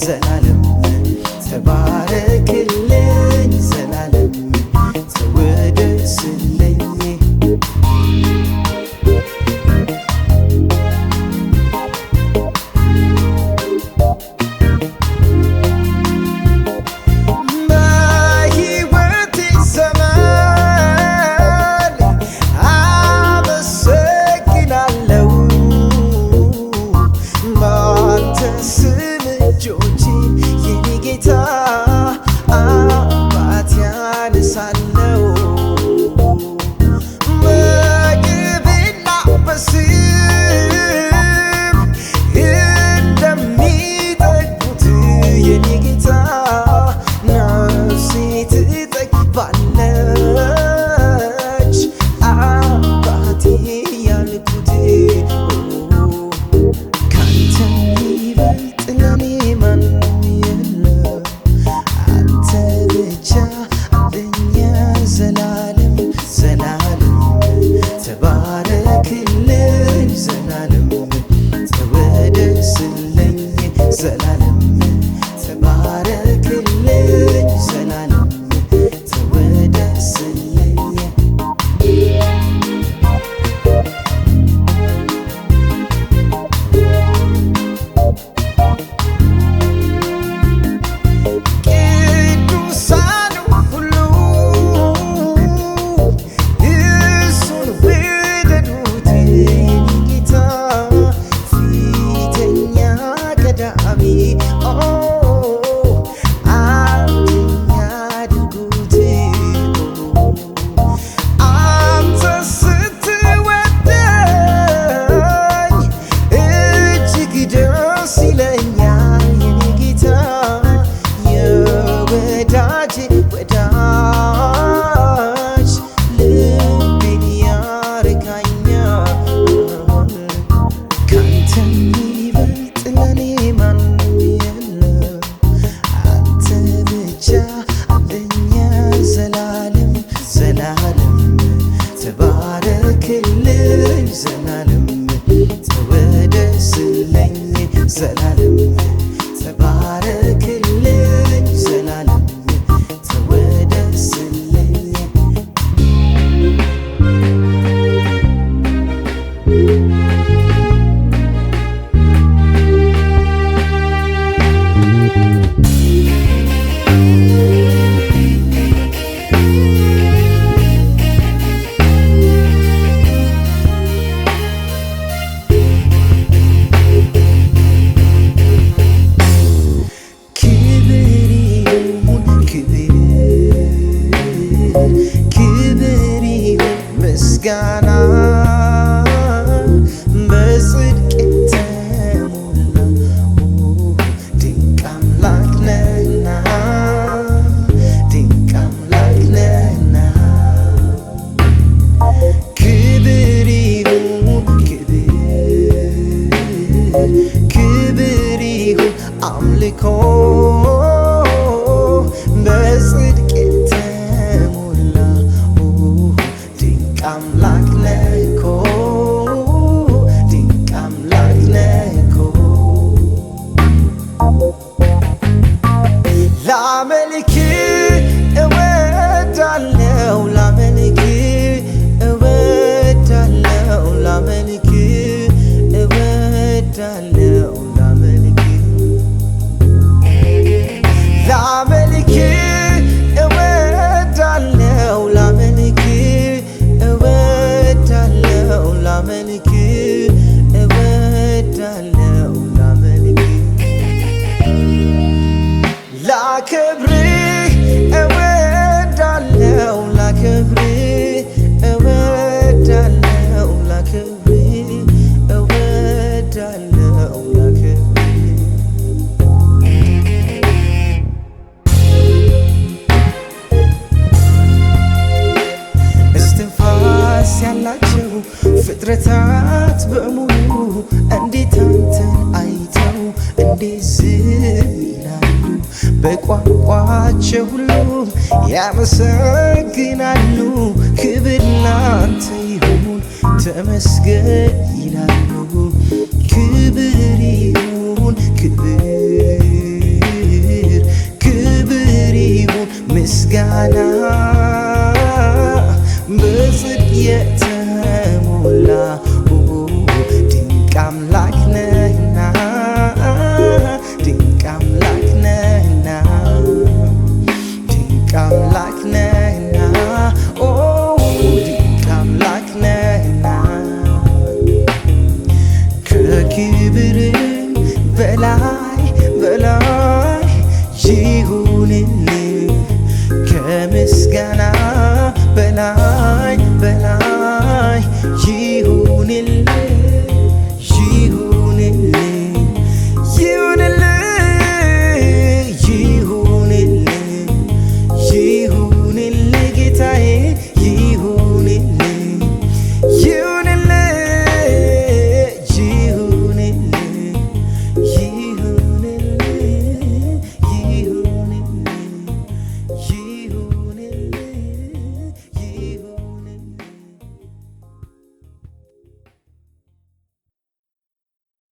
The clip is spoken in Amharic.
ዘላለም ተባረክልኝ ዘላለም ተወደስልኝ ዘላለም ተባረክልኝ ዘላለም ተወደስልኝ ቅዱሳኑ ሁሉ እሱን ውደዱት ጌታ ፊተኛ ቀዳሚ አንደኛ አድርጉት አንተ ስትወደኝ እጅግ ደስ ይለኛል የኔ ጌታ የወዳጅ ወዳጅ ልቤን ያረካኛል ካንተ የሚበልጥ ለኔ ማንም የለም አንተ ብቻ አንደኛ ዘላለም ዘላለም ተባረክልኝ ዘላለም ተወደስልኝ ዘላለም ተባረክልኝ ዘላለም ተወደስልኝ ክብር ይሁን ምስጋና በጽድቅ የተሞላ ድንቅ አምላክ ነህና ድንቅ አምላክ ነህና ክብር ይሁን ክብር ይሁን አምልኮ በጽድቅ የተሞላ ድንቅ አምላክ ነህ እኮ ድንቅ አምላክ ነህ እኮ ላመልክ እወዳለሁ ላመልክ እወዳለሁ ላመልክ እወዳለሁ ላመልክ እወዳለሁ ላመልክ እወዳለሁ ላመልክ እወዳለሁ ላመልክ ላከብርህ እወዳለሁ ላከብርህ እወዳለሁ ላከብርህ እወዳለሁ ላከብርህ እስትንፋስ ያላቸው ፍጥረታት በሙሉ እንዴት አንተን አይተው እንዴት ዝም ይላሉ በቋንቋቸው ሁሉም ያመሰግናሉ ክብር ላንተ ይሁን ተመስገን ይላሉ ክብር ይሁን ክብር ምስጋና በጽድቅ የተሞላ ድንቅ አምላክ ነህና ድንቅ አምላክ ነህና ድንቅ አምላክ ነህና ድንቅ አምላክ ነህና ከክብርም በላይ በላይ ይሁንልህ ከምስጋና በላይ በላይ ይሁንልህ